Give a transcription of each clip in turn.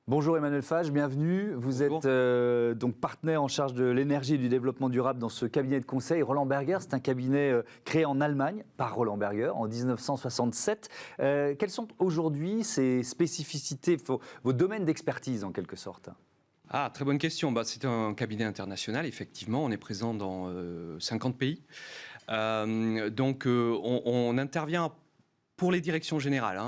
Bonjour Emmanuel Fage, bienvenue. Vous Bonjour. êtes donc partenaire en charge de l'énergie et du développement durable dans ce cabinet de conseil. Roland Berger, c'est un cabinet créé en Allemagne par Roland Berger en 1967. Quelles sont aujourd'hui ces spécificités, vos domaines d'expertise en quelque sorte? Ah, très bonne question. C'est un cabinet international, effectivement. On est présent dans 50 pays. On intervient pour les directions générales,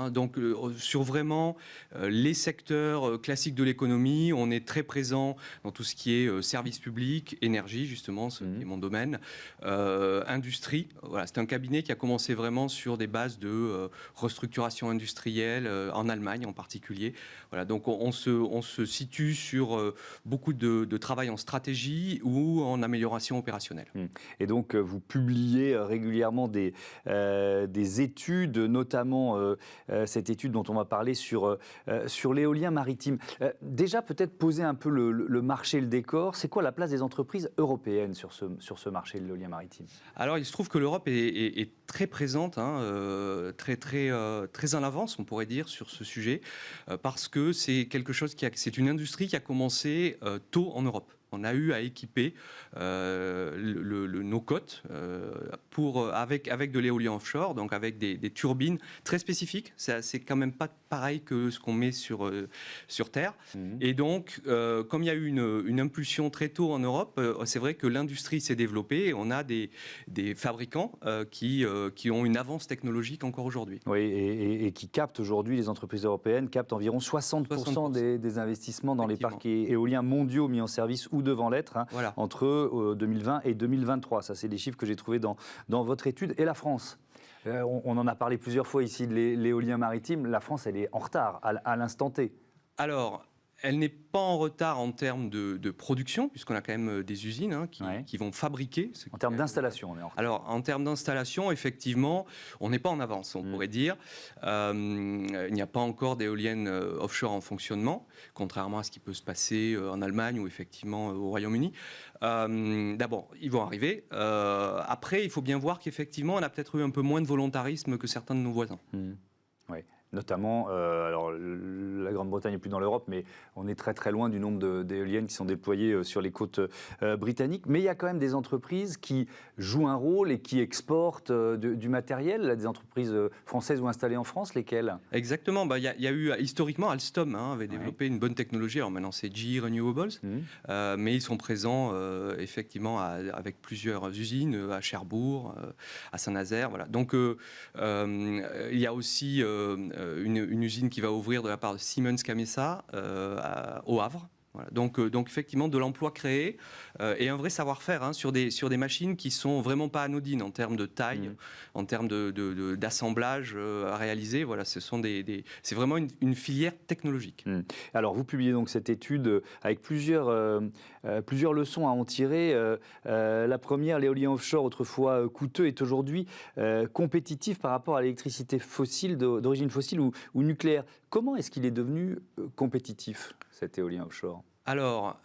sur vraiment les secteurs classiques de l'économie. On est très présent dans tout ce qui est services publics, énergie, justement, ce qui est mon domaine, industrie. Voilà, c'est un cabinet qui a commencé vraiment sur des bases de restructuration industrielle, en Allemagne en particulier. Voilà, donc on se situe sur beaucoup de travail en stratégie ou en amélioration opérationnelle. Et donc vous publiez régulièrement des études, notamment cette étude dont on va parler sur l'éolien maritime. Déjà, peut-être poser un peu le marché, le décor. C'est quoi la place des entreprises européennes sur ce marché de l'éolien maritime? Alors, il se trouve que l'Europe est très présente, très en avance, on pourrait dire, sur ce sujet, parce que c'est quelque chose c'est une industrie qui a commencé tôt en Europe. On a eu à équiper nos côtes avec de l'éolien offshore, donc avec des turbines très spécifiques. C'est quand même pas pareil que ce qu'on met sur Terre. Et donc, comme il y a eu une impulsion très tôt en Europe, c'est vrai que l'industrie s'est développée et on a des fabricants qui ont une avance technologique encore aujourd'hui. Oui, et qui captent aujourd'hui, les entreprises européennes captent environ 60% des investissements dans les parcs éoliens mondiaux mis en service ou devant l'être, Voilà. entre 2020 et 2023. Ça, c'est des chiffres que j'ai trouvés dans votre étude. Et la France, on en a parlé plusieurs fois ici de l'éolien maritime. La France, elle est en retard à l'instant T. Alors, elle n'est pas en retard en termes de production, puisqu'on a quand même des usines qui vont fabriquer. En termes d'installation, on est en retard. Alors, en termes d'installation, effectivement, on n'est pas en avance, on pourrait dire. Il n'y a pas encore d'éoliennes offshore en fonctionnement, contrairement à ce qui peut se passer en Allemagne ou effectivement au Royaume-Uni. D'abord, ils vont arriver. Après, il faut bien voir qu'effectivement, on a peut-être eu un peu moins de volontarisme que certains de nos voisins. Oui. Notamment, alors la Grande-Bretagne n'est plus dans l'Europe, mais on est très très loin du nombre d'éoliennes qui sont déployées sur les côtes britanniques. Mais il y a quand même des entreprises qui jouent un rôle et qui exportent du matériel, là, des entreprises françaises ou installées en France, lesquelles? Exactement. Il y a eu, historiquement, Alstom avait développé une bonne technologie. Alors maintenant, c'est GE Renewables, mais ils sont présents effectivement avec plusieurs usines, à Cherbourg, à Saint-Nazaire. Voilà. Donc, il y a aussi une usine qui va ouvrir de la part de Siemens Gamesa au Havre. Voilà. Donc effectivement, de l'emploi créé et un vrai savoir-faire sur des machines qui sont vraiment pas anodines en termes de taille, en termes d'assemblage à réaliser. Voilà, c'est vraiment une filière technologique. Alors, vous publiez donc cette étude avec plusieurs leçons à en tirer. La première, l'éolien offshore, autrefois coûteux, est aujourd'hui compétitif par rapport à l'électricité fossile, d'origine fossile ou nucléaire. Comment est-ce qu'il est devenu compétitif, cet éolien offshore? Alors,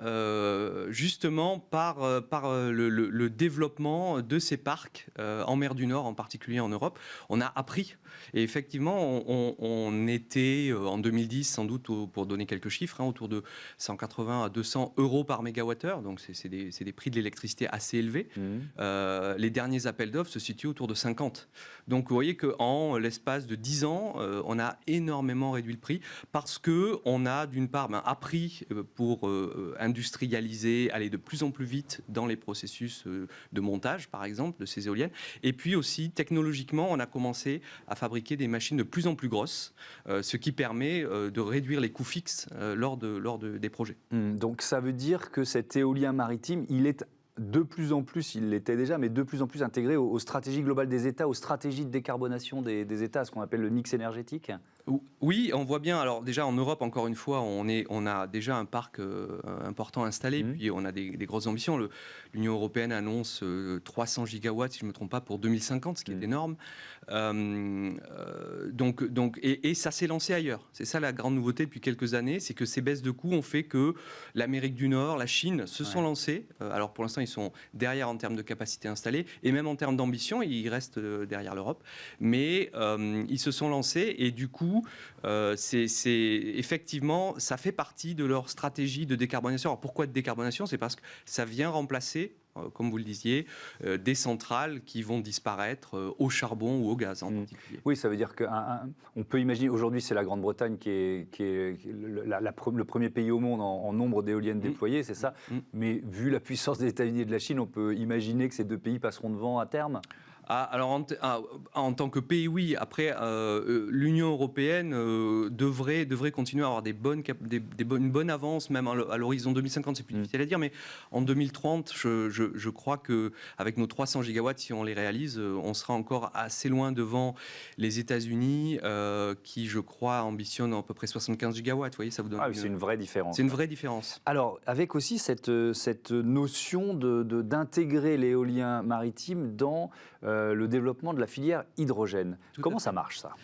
justement, par le développement de ces parcs en mer du Nord, en particulier en Europe, on a appris. Et effectivement, on était en 2010, sans doute, pour donner quelques chiffres, autour de 180 à 200 euros par mégawattheure. Donc, c'est des prix de l'électricité assez élevés. Les derniers appels d'offres se situent autour de 50. Donc, vous voyez qu'en l'espace de 10 ans, on a énormément réduit le prix parce qu'on a, d'une part, appris pour industrialiser, aller de plus en plus vite dans les processus de montage, par exemple, de ces éoliennes. Et puis aussi, technologiquement, on a commencé à fabriquer des machines de plus en plus grosses, ce qui permet de réduire les coûts fixes lors des projets. Donc ça veut dire que cet éolien maritime, il est de plus en plus, il l'était déjà, mais de plus en plus intégré aux stratégies globales des États, aux stratégies de décarbonation des États, ce qu'on appelle le mix énergétique? Oui, on voit bien. Alors déjà en Europe, encore une fois, on a déjà un parc important installé, puis on a des grosses ambitions. L'Union européenne annonce 300 gigawatts, si je ne me trompe pas, pour 2050, ce qui est énorme. Et ça s'est lancé ailleurs. C'est ça la grande nouveauté depuis quelques années, c'est que ces baisses de coûts ont fait que l'Amérique du Nord, la Chine se sont lancés. Alors pour l'instant, ils sont derrière en termes de capacité installée, et même en termes d'ambition, ils restent derrière l'Europe. Mais ils se sont lancés, et du coup, effectivement, ça fait partie de leur stratégie de décarbonation. Alors pourquoi de décarbonation? C'est parce que ça vient remplacer, comme vous le disiez, des centrales qui vont disparaître au charbon ou au gaz en particulier. Oui, ça veut dire qu'on peut imaginer, aujourd'hui c'est la Grande-Bretagne qui est le premier pays au monde en nombre d'éoliennes déployées, c'est ça. Mais vu la puissance des États-Unis et de la Chine, on peut imaginer que ces deux pays passeront devant à terme. Alors, en tant que pays, oui. Après, l'Union européenne devrait continuer à avoir une bonne avance, même à l'horizon 2050, c'est plus difficile à dire, mais en 2030, je crois qu'avec nos 300 gigawatts, si on les réalise, on sera encore assez loin devant les États-Unis, qui, je crois, ambitionnent à peu près 75 gigawatts. Vous voyez, ça vous donne c'est une vraie différence. C'est une vraie différence. Alors, avec aussi cette notion d'intégrer l'éolien maritime dans le développement de la filière hydrogène. Comment ça marche, ça?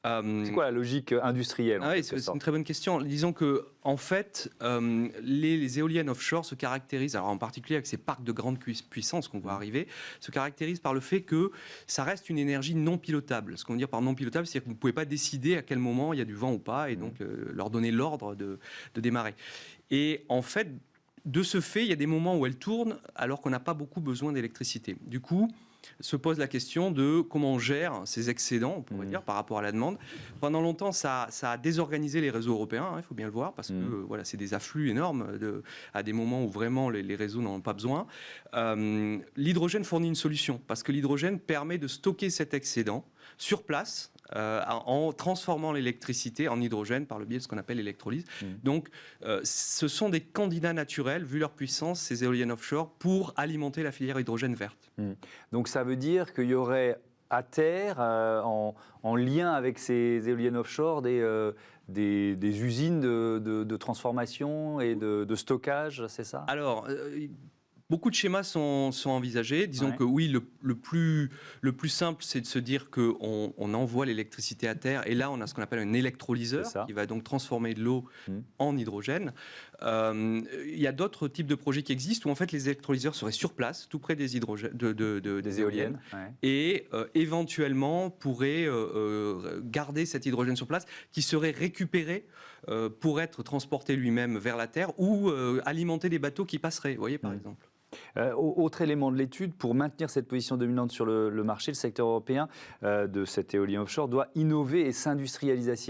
C'est quoi la logique industrielle? C'est une très bonne question. Disons que, en fait, les éoliennes offshore se caractérisent, alors en particulier avec ces parcs de grande puissance qu'on voit arriver, se caractérisent par le fait que ça reste une énergie non pilotable. Ce qu'on veut dire par non pilotable, c'est que vous ne pouvez pas décider à quel moment il y a du vent ou pas, et donc leur donner l'ordre de démarrer. Et en fait, de ce fait, il y a des moments où elle tourne alors qu'on n'a pas beaucoup besoin d'électricité. Du coup, se pose la question de comment on gère ces excédents, on pourrait dire, par rapport à la demande. Pendant longtemps, ça a désorganisé les réseaux européens, il faut bien le voir, parce que voilà, c'est des afflux énormes à des moments où vraiment les réseaux n'en ont pas besoin. L'hydrogène fournit une solution, parce que l'hydrogène permet de stocker cet excédent sur place, en transformant l'électricité en hydrogène par le biais de ce qu'on appelle l'électrolyse. Donc, ce sont des candidats naturels, vu leur puissance, ces éoliennes offshore, pour alimenter la filière hydrogène verte. Donc, ça veut dire qu'il y aurait à terre, en lien avec ces éoliennes offshore, des usines de transformation et de stockage, c'est ça? Alors, beaucoup de schémas sont envisagés. Disons que oui, le plus simple, c'est de se dire qu'on envoie l'électricité à terre, et là, on a ce qu'on appelle un électrolyseur qui va donc transformer de l'eau en hydrogène. Il y a d'autres types de projets qui existent où en fait les électrolyseurs seraient sur place, tout près des éoliennes, et éventuellement pourraient garder cet hydrogène sur place, qui serait récupéré pour être transporté lui-même vers la Terre, ou alimenter les bateaux qui passeraient, vous voyez, par exemple. Autre élément de l'étude, pour maintenir cette position dominante sur le marché, le secteur européen de cet éolien offshore doit innover et s'industrialiser.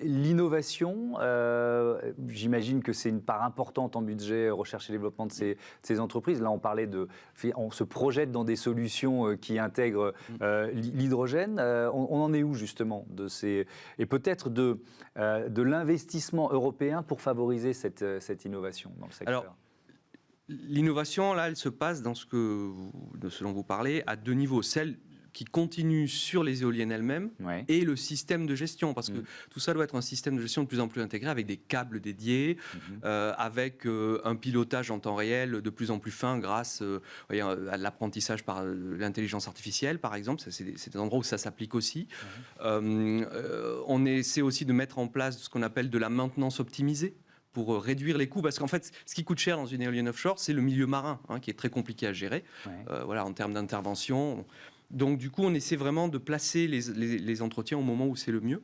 L'innovation, j'imagine que c'est une part importante en budget recherche et développement de ces entreprises. Là, on se projette dans des solutions qui intègrent l'hydrogène. On en est où justement et peut-être de l'investissement européen pour favoriser cette innovation dans le secteur? Alors, l'innovation, là, elle se passe de ce dont vous parlez, à deux niveaux. Celle qui continue sur les éoliennes elles-mêmes et le système de gestion, parce que tout ça doit être un système de gestion de plus en plus intégré, avec des câbles dédiés, avec un pilotage en temps réel de plus en plus fin grâce à l'apprentissage par l'intelligence artificielle, par exemple. C'est des endroits où ça s'applique aussi. On essaie aussi de mettre en place ce qu'on appelle de la maintenance optimisée, pour réduire les coûts, parce qu'en fait, ce qui coûte cher dans une éolienne offshore, c'est le milieu marin, qui est très compliqué à gérer, en termes d'intervention. Donc, du coup, on essaie vraiment de placer les entretiens au moment où c'est le mieux.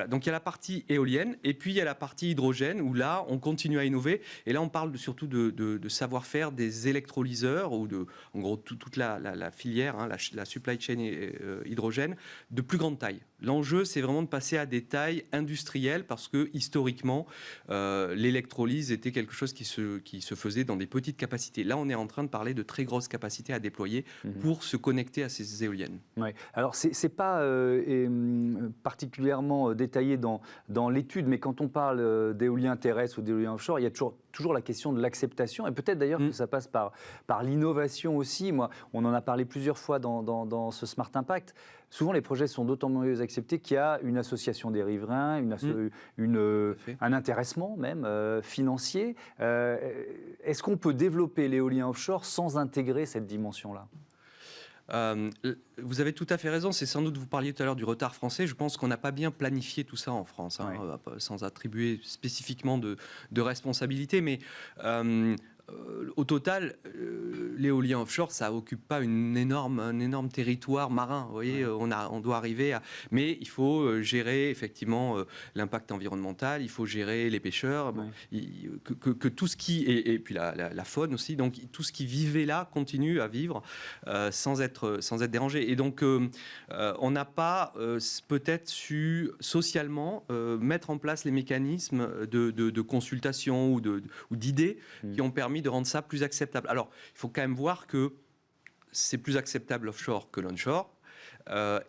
Donc, il y a la partie éolienne, et puis il y a la partie hydrogène, où là, on continue à innover. Et là, on parle surtout de savoir-faire des électrolyseurs, ou en gros, toute la filière, la supply chain hydrogène, de plus grande taille. L'enjeu, c'est vraiment de passer à des tailles industrielles, parce que, historiquement, l'électrolyse était quelque chose qui se faisait dans des petites capacités. Là, on est en train de parler de très grosses capacités à déployer pour se connecter à ces éoliennes. Alors, c'est pas particulièrement détaillé dans l'étude, mais quand on parle d'éolien terrestre ou d'éolien offshore, il y a toujours la question de l'acceptation, et peut-être d'ailleurs que ça passe par l'innovation aussi. On en a parlé plusieurs fois dans ce Smart Impact. Souvent, les projets sont d'autant mieux acceptés qu'il y a une association des riverains, un intéressement même financier. Est-ce qu'on peut développer l'éolien offshore sans intégrer cette dimension-là ? Vous avez tout à fait raison. C'est sans doute, vous parliez tout à l'heure du retard français. Je pense qu'on n'a pas bien planifié tout ça en France, hein, sans attribuer spécifiquement de responsabilité. Mais au total, l'éolien offshore, ça occupe pas un énorme territoire marin. Vous voyez, on doit arriver à. Mais il faut gérer effectivement l'impact environnemental. Il faut gérer les pêcheurs. Bon, que tout ce qui et puis la faune aussi. Donc tout ce qui vivait là continue à vivre sans être dérangé. Et donc on n'a pas peut-être su socialement mettre en place les mécanismes de consultation ou d'idées qui ont permis de rendre ça plus acceptable. Alors, il faut quand même voir que c'est plus acceptable offshore que l'onshore.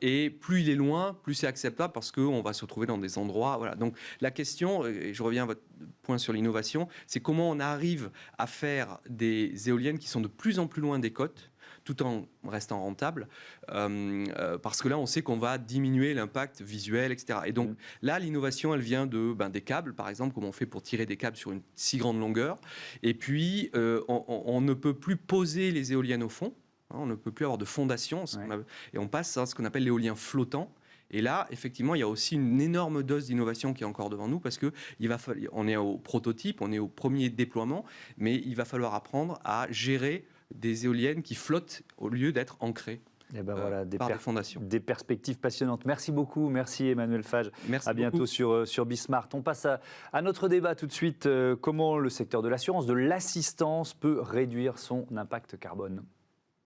Et plus il est loin, plus c'est acceptable parce qu'on va se retrouver dans des endroits. Voilà. Donc la question, et je reviens à votre point sur l'innovation, c'est comment on arrive à faire des éoliennes qui sont de plus en plus loin des côtes, tout en restant rentable, parce que là, on sait qu'on va diminuer l'impact visuel, etc. Et donc là, l'innovation, elle vient des câbles, par exemple, comme on fait pour tirer des câbles sur une si grande longueur. Et puis, on ne peut plus poser les éoliennes au fond, hein, on ne peut plus avoir de fondation, et on passe à ce qu'on appelle l'éolien flottant. Et là, effectivement, il y a aussi une énorme dose d'innovation qui est encore devant nous parce que on est au prototype, on est au premier déploiement, mais il va falloir apprendre à gérer des éoliennes qui flottent au lieu d'être ancrées. Et ben voilà, par des fondations. Des perspectives passionnantes. Merci beaucoup, merci Emmanuel Fage. Merci à bientôt sur Bismart. On passe à notre débat tout de suite. Comment le secteur de l'assurance, de l'assistance peut réduire son impact carbone ?